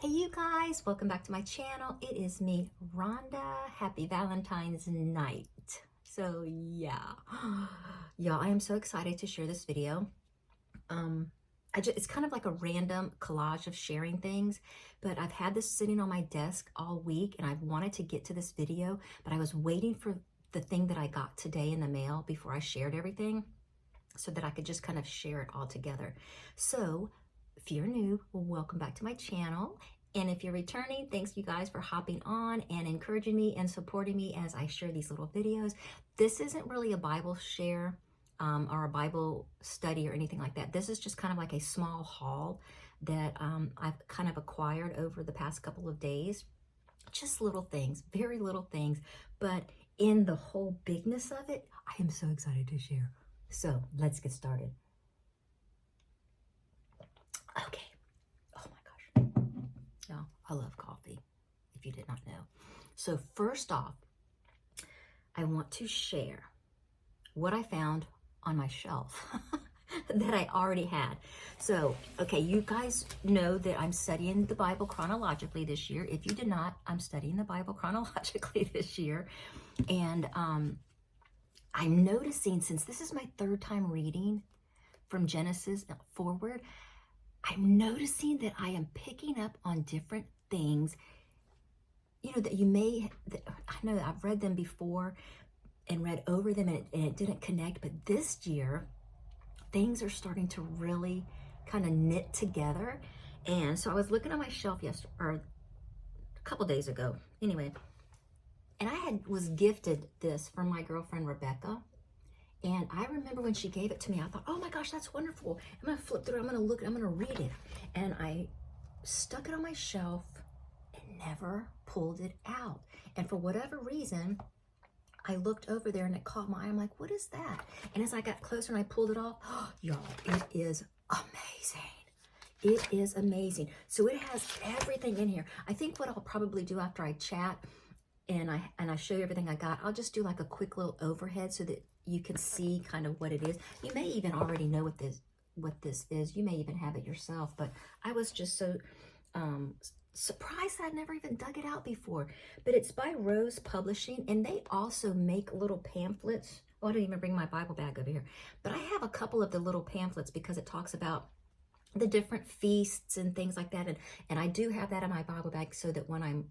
Hey you guys, welcome back to my channel. It is me, Rhonda. Happy Valentine's night. So yeah, y'all, I am so excited to share this video. Um, it's kind of like a random collage of sharing things, but I've had this sitting on my desk all week and I've wanted to get to this video, but I was waiting for the thing that I got today in the mail before I shared everything so that I could just kind of share it all together. So if you're new, welcome back to my channel. And if you're returning, thanks you guys for hopping on and encouraging me and supporting me as I share these little videos. This isn't really a Bible share or a Bible study or anything like that. This is just kind of like a small haul that I've kind of acquired over the past couple of days. Just little things, very little things, but in the whole bigness of it, I am so excited to share. So let's get started. Okay. Oh my gosh. Y'all, I love coffee, if you did not know. So first off, I want to share what I found on my shelf that I already had. So, okay, you guys know that I'm studying the Bible chronologically this year. If you did not, I'm studying the Bible chronologically this year. And I'm noticing, since this is my third time reading from Genesis forward, I'm noticing that I am picking up on different things, you know, that you may, I know I've read them before and read over them and it didn't connect, but this year, things are starting to really kind of knit together. And so I was looking on my shelf yesterday, or a couple days ago, anyway, and I was gifted this from my girlfriend, Rebecca. And I remember when she gave it to me, I thought, oh my gosh, that's wonderful. I'm going to flip through, I'm going to look, I'm going to read it. And I stuck it on my shelf and never pulled it out. And for whatever reason, I looked over there and it caught my eye. I'm like, what is that? And as I got closer and I pulled it off, oh, y'all, it is amazing. It is amazing. So it has everything in here. I think what I'll probably do after I chat and I show you everything I got, I'll just do like a quick little overhead so that you can see kind of what it is. You may even already know what this is. You may even have it yourself, but I was just so surprised I'd never even dug it out before. But it's by Rose Publishing, and they also make little pamphlets. Oh, I didn't even bring my Bible bag over here. But I have a couple of the little pamphlets because it talks about the different feasts and things like that. And I do have that in my Bible bag so that when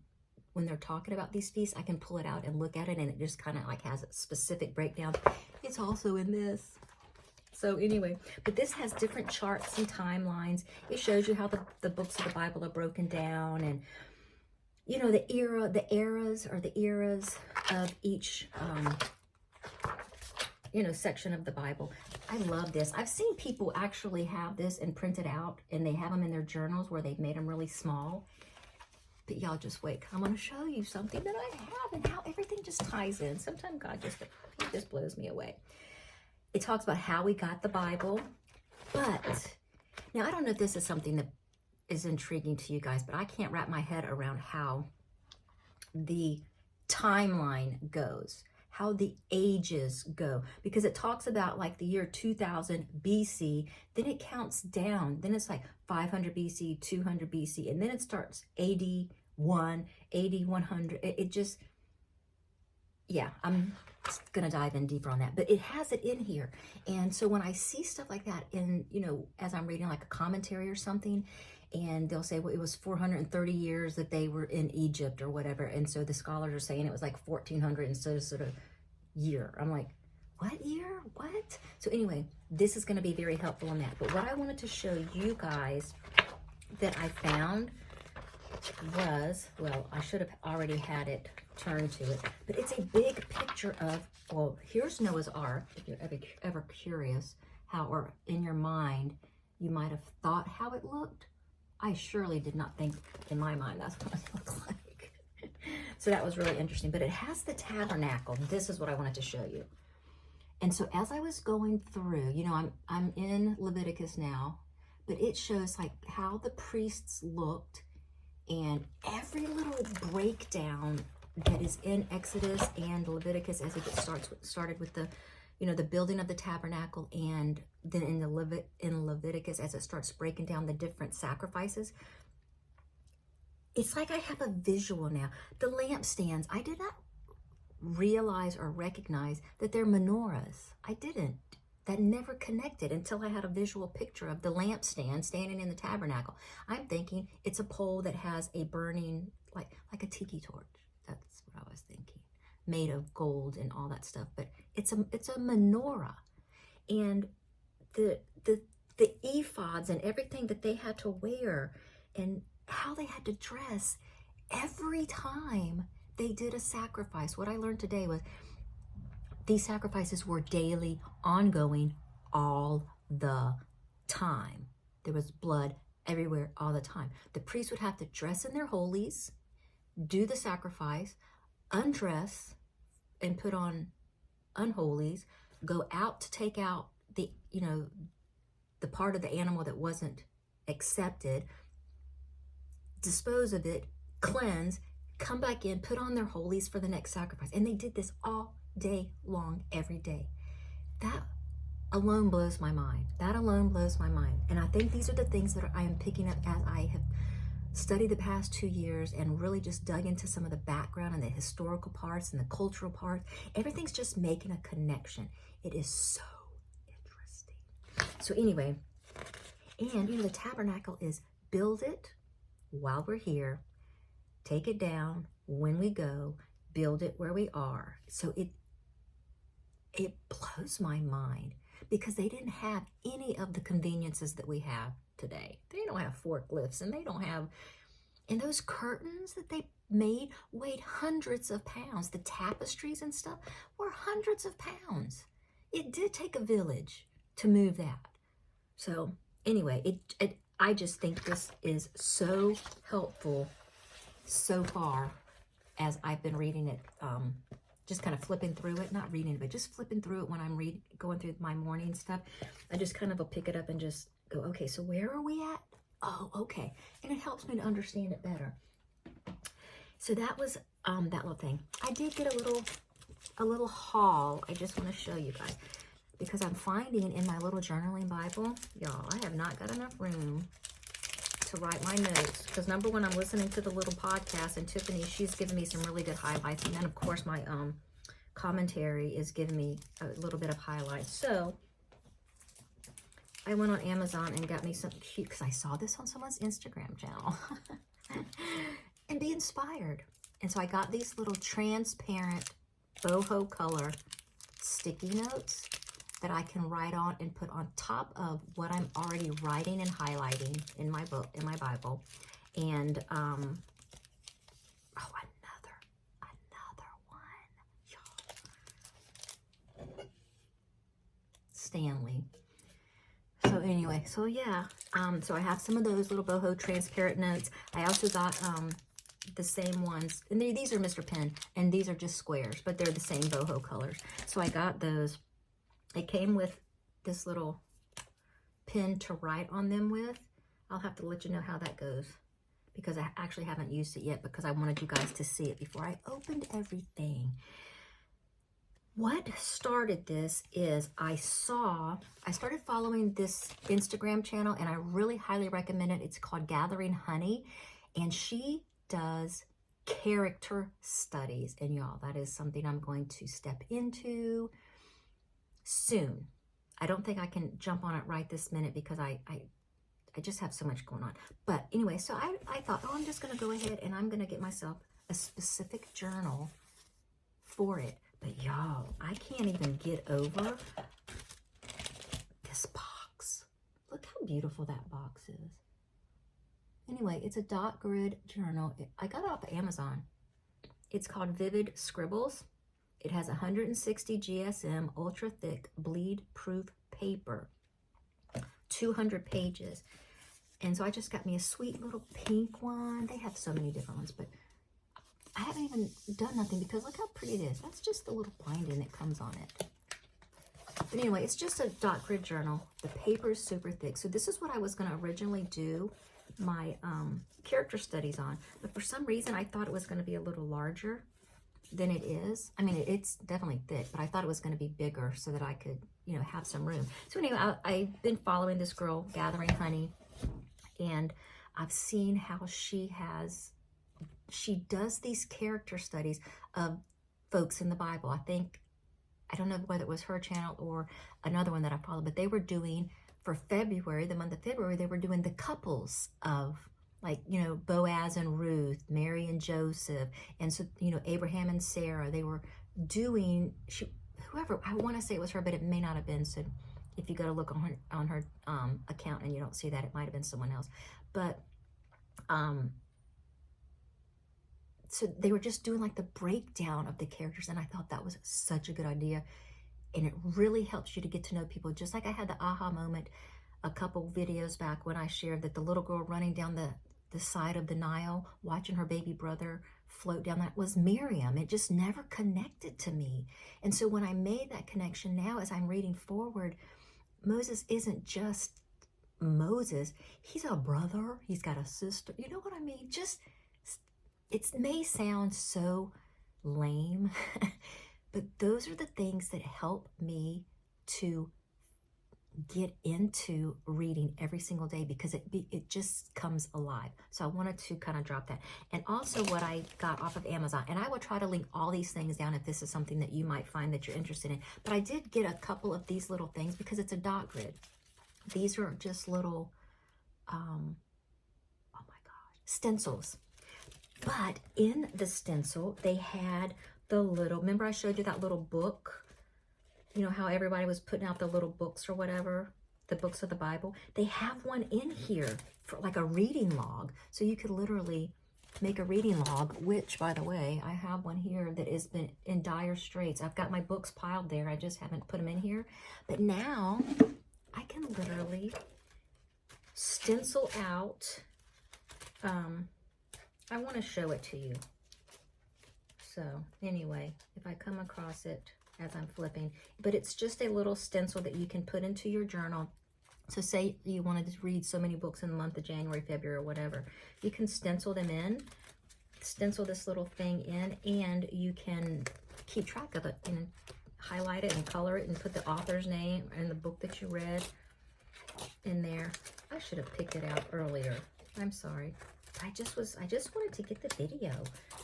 they're talking about these feasts, I can pull it out and look at it, and it just kind of like has a specific breakdown. It's also in this. So anyway, but this has different charts and timelines. It shows you how the books of the Bible are broken down, and you know, the eras of each you know, section of the Bible. I love this. I've seen people actually have this and print it out, and they have them in their journals where they've made them really small. But y'all just wait. I'm going to show you something that I have and how everything just ties in. Sometimes God just blows me away. It talks about how we got the Bible. But now I don't know if this is something that is intriguing to you guys, but I can't wrap my head around how the timeline goes, how the ages go, because it talks about like the year 2000 BC, then it counts down, then it's like 500 BC, 200 BC, and then it starts AD 1, AD 100. It just, yeah, I'm gonna dive in deeper on that, but it has it in here. And so when I see stuff like that in, you know, as I'm reading like a commentary or something, and they'll say, well, it was 430 years that they were in Egypt or whatever, and so the scholars are saying it was like 1400 instead of sort of year. I'm like, what year? What? So anyway, this is going to be very helpful in that. But what I wanted to show you guys that I found was, well, I should have already had it turned to it, but it's a big picture of, well, here's Noah's Ark, if you're ever curious how, or in your mind, you might have thought how it looked. I surely did not think in my mind that's what it looks like. So that was really interesting. But it has the tabernacle. This is what I wanted to show you. And so as I was going through, you know, I'm in Leviticus now, but it shows like how the priests looked and every little breakdown that is in Exodus and Leviticus as it gets started with the, you know, the building of the tabernacle, and then in Leviticus as it starts breaking down the different sacrifices. it's like I have a visual now. The lampstands, I did not realize or recognize that they're menorahs. I didn't. That never connected until I had a visual picture of the lampstand standing in the tabernacle. I'm thinking it's a pole that has a burning, like a tiki torch. That's what I was thinking, made of gold and all that stuff. But it's a menorah, and the ephods and everything that they had to wear and how they had to dress every time they did a sacrifice. What I learned today was these sacrifices were daily, ongoing, all the time. There was blood everywhere all the time. The priests would have to dress in their holies, do the sacrifice, undress and put on unholies, go out to take out the, the part of the animal that wasn't accepted, dispose of it, cleanse, come back in, put on their holies for the next sacrifice. And they did this all day long, every day. That alone blows my mind. That alone blows my mind. And I think these are the things that I am picking up as I have studied the past 2 years and really just dug into some of the background and the historical parts and the cultural parts. Everything's just making a connection. It is so interesting. So anyway, and the tabernacle is build it while we're here, take it down when we go, build it where we are. So it blows my mind because they didn't have any of the conveniences that we have today. They don't have forklifts, and they don't have, and those curtains that they made weighed hundreds of pounds. The tapestries and stuff were hundreds of pounds. It did take a village to move that. So anyway, I just think this is so helpful so far as I've been reading it, just kind of flipping through it, not reading it, but just flipping through it when I'm going through my morning stuff. I just kind of will pick it up and just go, okay, so where are we at? Oh, okay. And it helps me to understand it better. So that was that little thing. I did get a little haul. I just want to show you guys because I'm finding in my little journaling Bible, y'all, I have not got enough room to write my notes because number one, I'm listening to the little podcast, and Tiffany, she's giving me some really good highlights, and then of course my commentary is giving me a little bit of highlights. So I went on Amazon and got me some cute, because I saw this on someone's Instagram channel and be inspired. And so I got these little transparent boho color sticky notes that I can write on and put on top of what I'm already writing and highlighting in my book, in my Bible. And, oh, another one, y'all. Stanley. So anyway, so yeah, so I have some of those little boho transparent notes. I also got, the same ones, and these are Mr. Pen, and these are just squares, but they're the same boho colors. So I got those. It came with this little pen to write on them with. I'll have to let you know how that goes because I actually haven't used it yet because I wanted you guys to see it before I opened everything. What started this is I started following this Instagram channel, and I really highly recommend it. It's called Gathering Honey, and she does character studies. And y'all, that is something I'm going to step into soon. I don't think I can jump on it right this minute because I just have so much going on. But anyway, so I thought, oh, I'm just going to go ahead and I'm going to get myself a specific journal for it. But y'all, I can't even get over this box. Look how beautiful that box is. Anyway, it's a dot grid journal. I got it off of Amazon. It's called Vivid Scribbles. It has 160 GSM ultra thick bleed proof paper, 200 pages. And so I just got me a sweet little pink one. They have so many different ones, but I haven't even done nothing because look how pretty it is. That's just the little binding that comes on it. But anyway, it's just a dot grid journal. The paper is super thick. So this is what I was going to originally do my character studies on. But for some reason, I thought it was going to be a little larger than it is. I mean, it's definitely thick, but I thought it was going to be bigger so that I could, have some room. So anyway, I've been following this girl, Gathering Honey, and I've seen how she has she does these character studies of folks in the Bible. I don't know whether it was her channel or another one that I follow, but they were doing for February, the month of February, they were doing the couples of, like, you know, Boaz and Ruth, Mary and Joseph, and so, you know, Abraham and Sarah. They were doing, whoever, I want to say it was her, but it may not have been. So if you go to look on her account and you don't see that, it might have been someone else. But so they were just doing like the breakdown of the characters, and I thought that was such a good idea. And it really helps you to get to know people. Just like I had the aha moment a couple videos back when I shared that the little girl running down the side of the Nile, watching her baby brother float down, that was Miriam. It just never connected to me. And so when I made that connection now, as I'm reading forward, Moses isn't just Moses. He's a brother. He's got a sister. You know what I mean? Just, it may sound so lame, but those are the things that help me to get into reading every single day, because it just comes alive. So I wanted to kind of drop that. And also what I got off of Amazon, and I will try to link all these things down if this is something that you might find that you're interested in. But I did get a couple of these little things because it's a dot grid. These are just little, oh my God, stencils. But in the stencil, they had the little, remember I showed you that little book? You know how everybody was putting out the little books or whatever, the books of the Bible? They have one in here for like a reading log. So you could literally make a reading log, which, by the way, I have one here that has been in dire straits. I've got my books piled there. I just haven't put them in here. But now I can literally stencil out. I want to show it to you. So anyway, if I come across it as I'm flipping, but it's just a little stencil that you can put into your journal. So say you wanted to read so many books in the month of January, February, or whatever, you can stencil them in, stencil this little thing in, and you can keep track of it and highlight it and color it and put the author's name and the book that you read in there. I should have picked it out earlier. I'm sorry. I just wanted to get the video.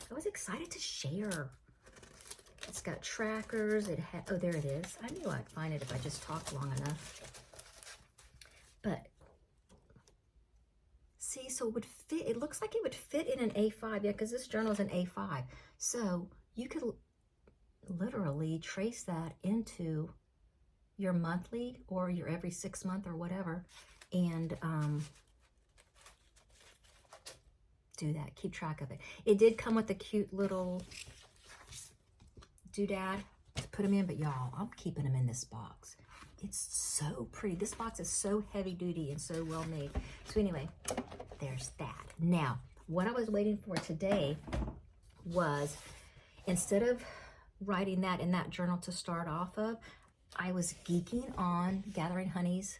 I was excited to share. It's got trackers. It had, oh, there it is. I knew I'd find it if I just talked long enough. But see, so it would fit. It looks like it would fit in an A5. Yeah, because this journal is an A5. So you could literally trace that into your monthly or your every 6 month or whatever, and do that. Keep track of it. It did come with a cute little doodad to put them in, but y'all, I'm keeping them in this box. It's so pretty. This box is so heavy duty and so well made. So anyway, there's that. Now, what I was waiting for today was, instead of writing that in that journal to start off of, I was geeking on Gathering Honey's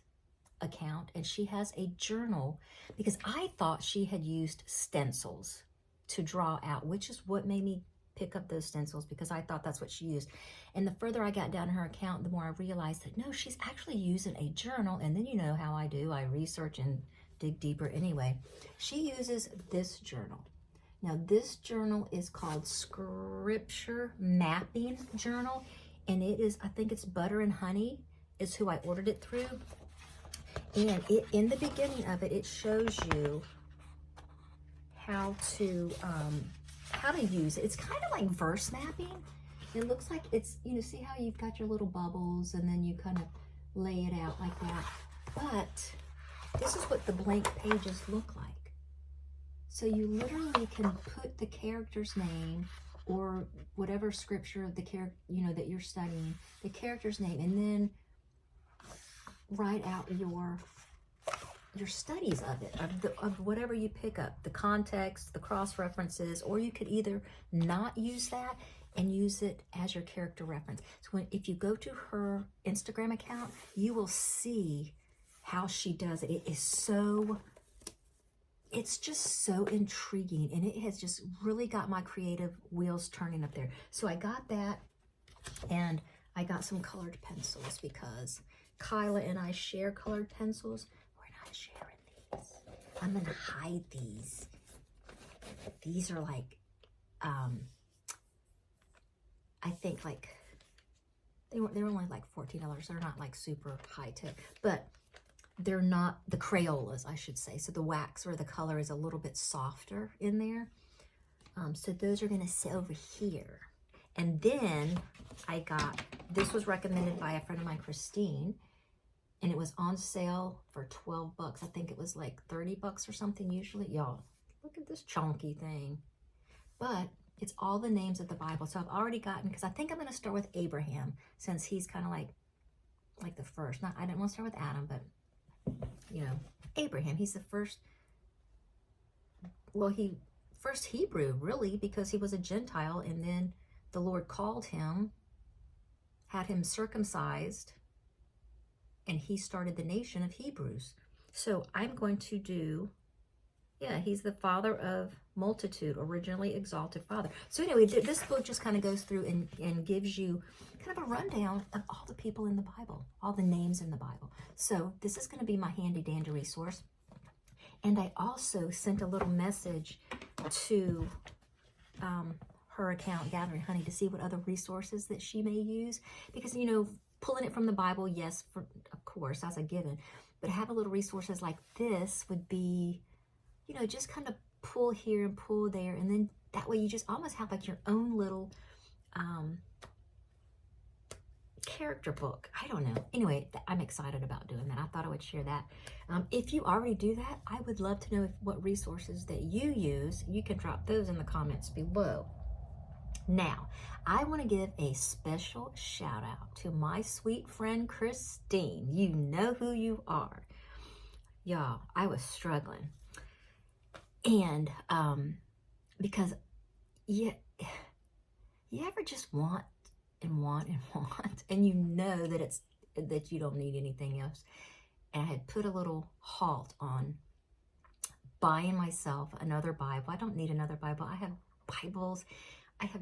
account, and she has a journal, because I thought she had used stencils to draw out, which is what made me pick up those stencils, because I thought that's what she used. And the further I got down her account, the more I realized that no, she's actually using a journal. And then you know how I do, I research and dig deeper. Anyway, she uses this journal. Now this journal is called Scripture Mapping Journal, and it is, I think it's Butter and Honey is who I ordered it through. And it, in the beginning of it, it shows you how to use it. It's kind of like verse mapping. It looks like it's, you know, see how you've got your little bubbles and then you kind of lay it out like that. But this is what the blank pages look like. So you literally can put the character's name or whatever scripture of the character, you know, that you're studying, the character's name, and then write out your studies of it, of whatever you pick up, the context, the cross references, or you could either not use that and use it as your character reference. So if you go to her Instagram account, you will see how she does it. It is so, it's just so intriguing, and it has just really got my creative wheels turning up there. So I got that, and I got some colored pencils because Kyla and I share colored pencils. We're not sharing these. I'm gonna hide these these are like, I think like, they were only like $14. They're not like super high tech, but they're not the Crayolas, I should say. So the wax or the color is a little bit softer in there. So those are going to sit over here. And then I got, this was recommended by a friend of mine, Christine, and it was on sale for 12 bucks. I think it was like 30 bucks or something usually. Y'all, look at this chunky thing. But it's all the names of the Bible. So I've already gotten, because I think I'm going to start with Abraham, since he's kind of like the first. Not, I didn't want to start with Adam, but, you know, Abraham, he's the first, well, first Hebrew, really, because he was a Gentile, and then the Lord called him, had him circumcised, and he started the nation of Hebrews. So I'm going to do, yeah, he's the father of multitude, originally exalted father. So anyway, this book just kind of goes through and gives you kind of a rundown of all the people in the Bible, all the names in the Bible. So this is going to be my handy dandy resource. And I also sent a little message to her account, Gathering Honey, to see what other resources that she may use. Because, you know, pulling it from the Bible, yes, of course, that's a given. But have a little resources like this would be, you know, just kind of pull here and pull there. And then that way you just almost have like your own little character book. I don't know. Anyway, I'm excited about doing that. I thought I would share that. If you already do that, I would love to know what resources that you use. You can drop those in the comments below. Now, I want to give a special shout out to my sweet friend Christine. You know who you are. Y'all, I was struggling. And because you ever just want and want and want, and you know that you don't need anything else. And I had put a little halt on buying myself another Bible. I don't need another Bible. I have Bibles, I have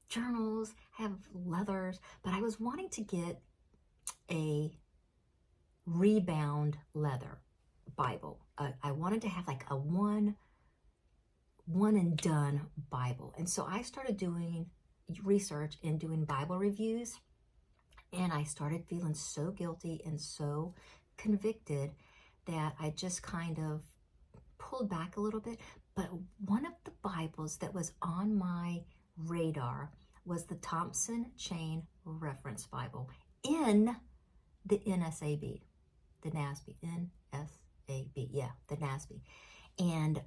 journals, I have leathers, but I was wanting to get a rebound leather Bible. I wanted to have like a one and done Bible. And so I started doing research and doing Bible reviews, and I started feeling so guilty and so convicted that I just kind of pulled back a little bit. But one of the Bibles that was on my radar was the Thompson Chain Reference Bible in the NSAB, the NASB, NSAB, yeah, the NASB. And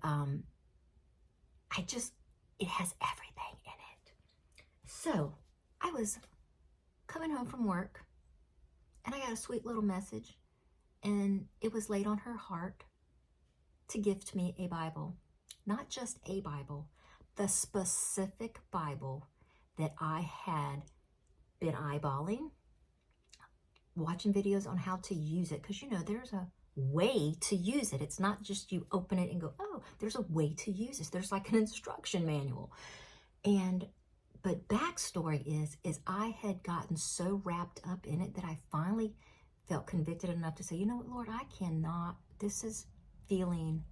it has everything in it. So I was coming home from work, and I got a sweet little message, and it was laid on her heart to gift me a Bible. Not just a Bible, the specific Bible that I had been eyeballing, watching videos on how to use it, because, you know, there's a way to use it. It's not just you open it and go, oh, there's a way to use this. There's like an instruction manual. But backstory is I had gotten so wrapped up in it that I finally felt convicted enough to say, you know what, Lord, I cannot, this is feeling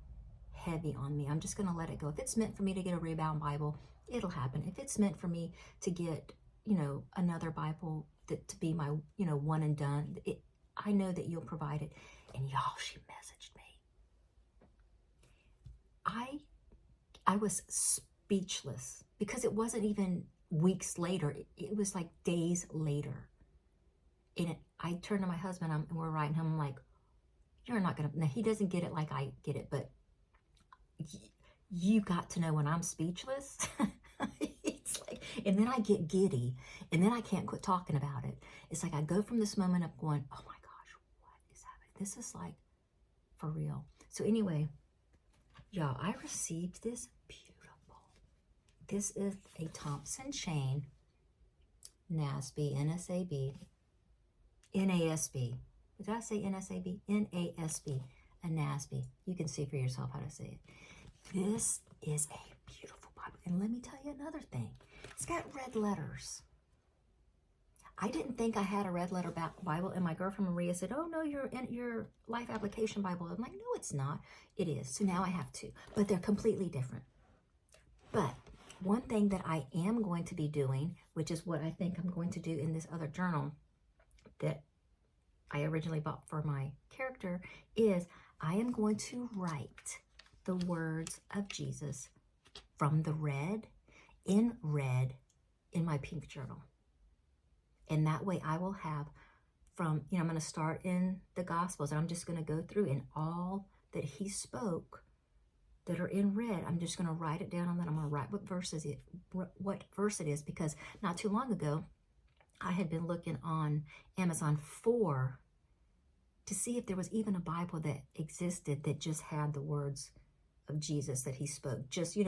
heavy on me. I'm just going to let it go. If it's meant for me to get a rebound Bible, it'll happen. If it's meant for me to get, you know, another Bible to be my, you know, one and done, I know that you'll provide it. And y'all, she messaged me. I was speechless, because it wasn't even weeks later. It was like days later. And I turned to my husband, and we're writing him. I'm like, you're not going to, now he doesn't get it like I get it, but you got to know when I'm speechless. It's like, and then I get giddy, and then I can't quit talking about it. It's like I go from this moment of going, oh my gosh, what is happening? This is like for real. So anyway, y'all, I received this beautiful. This is a Thompson Chain NASB, NSAB, NASB. Did I say NSAB? NASB, a NASB. You can see for yourself how to say it. This is a beautiful Bible. And let me tell you another thing. It's got red letters. I didn't think I had a red letter Bible, and my girlfriend Maria said, oh no, your Life Application Bible. I'm like, no, it's not. It is. So now I have two, but they're completely different. But one thing that I am going to be doing, which is what I think I'm going to do in this other journal that I originally bought for my character, is I am going to write the words of Jesus from the red in my pink journal. And that way I will have from, I'm going to start in the Gospels, and I'm just going to go through and all that he spoke that are in red, I'm just going to write it down, and then I'm going to write what verse it is, because not too long ago, I had been looking on Amazon to see if there was even a Bible that existed that just had the words of Jesus that he spoke, just,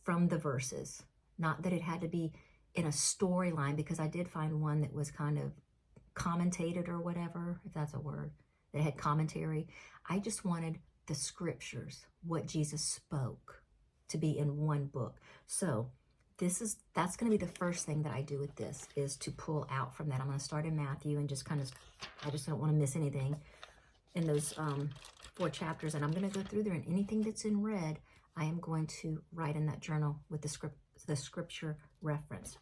from the verses. Not that it had to be in a storyline, because I did find one that was kind of commentated or whatever, if that's a word, that had commentary. I just wanted the scriptures, what Jesus spoke, to be in one book. So that's going to be the first thing that I do with this, is to pull out from that. I'm going to start in Matthew and I just don't want to miss anything in those 4 chapters. And I'm going to go through there, and anything that's in red, I am going to write in that journal with the scripture reference.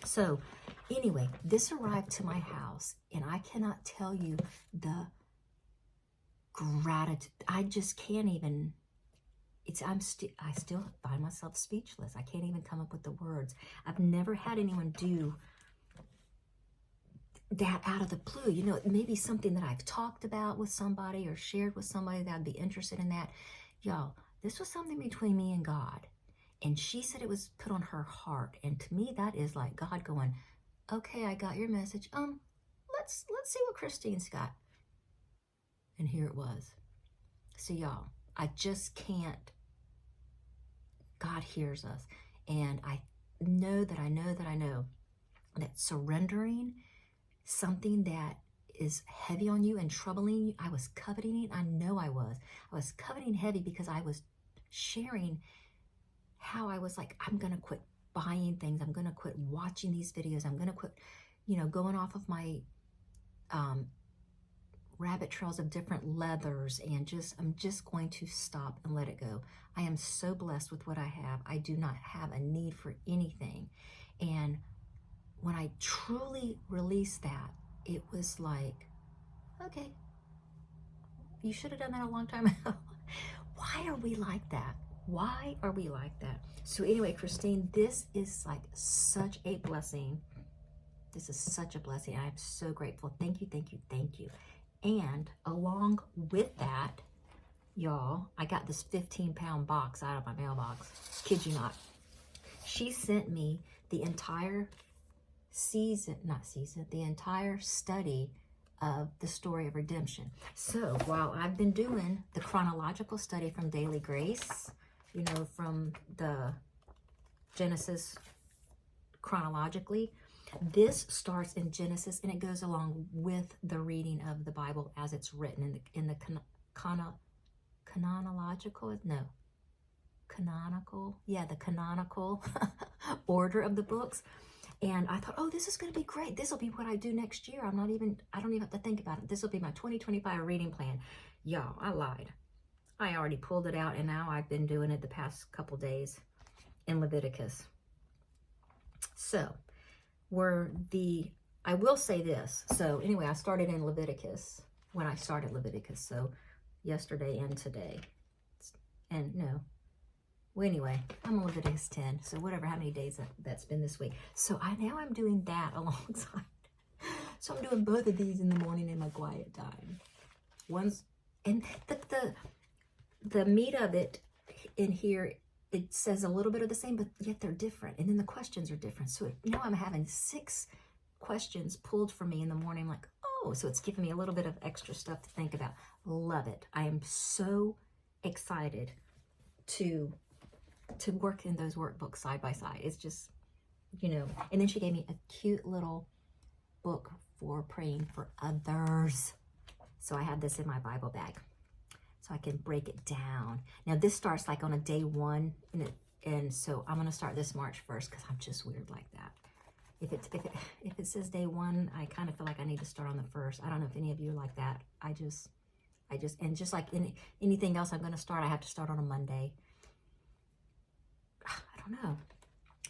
So anyway, this arrived to my house, and I cannot tell you the gratitude. I just can't even, I still find myself speechless. I can't even come up with the words. I've never had anyone do that out of the blue. Maybe something that I've talked about with somebody or shared with somebody that I'd be interested in that. Y'all, this was something between me and God. And she said it was put on her heart. And to me, that is like God going, okay, I got your message. Let's see what Christine's got. And here it was. So y'all, I just can't. God hears us. And I know that surrendering something that is heavy on you and troubling you, I was coveting it. I know I was. I was coveting heavy because I was sharing how I was like, I'm going to quit buying things. I'm going to quit watching these videos. I'm going to quit, going off of my rabbit trails of different leathers, and I'm just going to stop and let it go. I am so blessed with what I have. I do not have a need for anything. And when I truly released that, it was like, okay, you should have done that a long time ago. Why are we like that? Why are we like that? So anyway, Christine, this is like such a blessing. This is such a blessing. I am so grateful. Thank you, thank you, thank you. And along with that, y'all, I got this 15-pound box out of my mailbox. Kid you not. She sent me the entire the entire study of the story of redemption. So while I've been doing the chronological study from Daily Grace, from the Genesis chronologically, this starts in Genesis, and it goes along with the reading of the Bible as it's written in the canonical order of the books. And I thought, oh, this is going to be great. This will be what I do next year. I don't even have to think about it. This will be my 2025 reading plan. Y'all, I lied. I already pulled it out, and now I've been doing it the past couple days in Leviticus. So, I will say this. So anyway, I started in Leviticus when I started Leviticus. So yesterday and today. And no. Well, anyway, I'm on Leviticus 10. So how many days that's been this week. So now I'm doing that alongside. So I'm doing both of these in the morning in my quiet time. And the meat of it in here, it says a little bit of the same, but yet they're different. And then the questions are different. So now I'm having 6 questions pulled from me in the morning. Like, oh, so it's giving me a little bit of extra stuff to think about. Love it. I am so excited to work in those workbooks side by side. It's just, and then she gave me a cute little book for praying for others. So I have this in my Bible bag, so I can break it down. Now this starts like on a day 1, and so I'm gonna start this March 1st because I'm just weird like that. If it says day 1, I kind of feel like I need to start on the 1st. I don't know if any of you are like that. I just and just like anything else I'm gonna start, I have to start on a Monday. I don't don't know.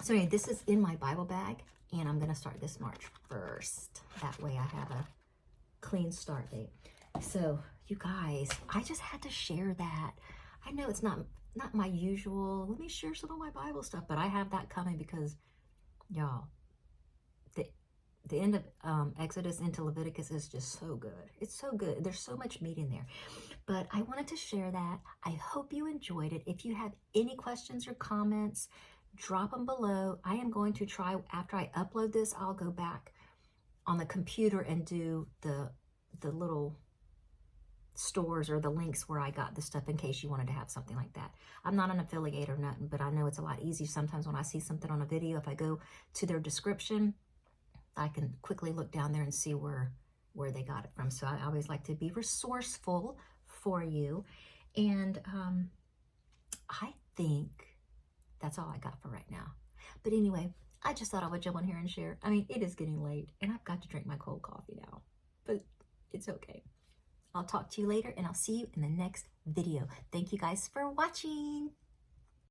So anyway, this is in my Bible bag, and I'm going to start this March 1st. That way I have a clean start date. So you guys, I just had to share that. I know it's not my usual, let me share some of my Bible stuff, but I have that coming because, y'all, the end of Exodus into Leviticus is just so good. It's so good. There's so much meat in there. But I wanted to share that. I hope you enjoyed it. If you have any questions or comments, drop them below. I am going to try, after I upload this, I'll go back on the computer and do the little stores or the links where I got the stuff in case you wanted to have something like that. I'm not an affiliate or nothing, but I know it's a lot easier sometimes when I see something on a video. If I go to their description, I can quickly look down there and see where they got it from. So I always like to be resourceful for you. And I think that's all I got for right now. But anyway, I just thought I would jump on here and share. I mean, it is getting late and I've got to drink my cold coffee now, but it's okay. I'll talk to you later and I'll see you in the next video. Thank you guys for watching.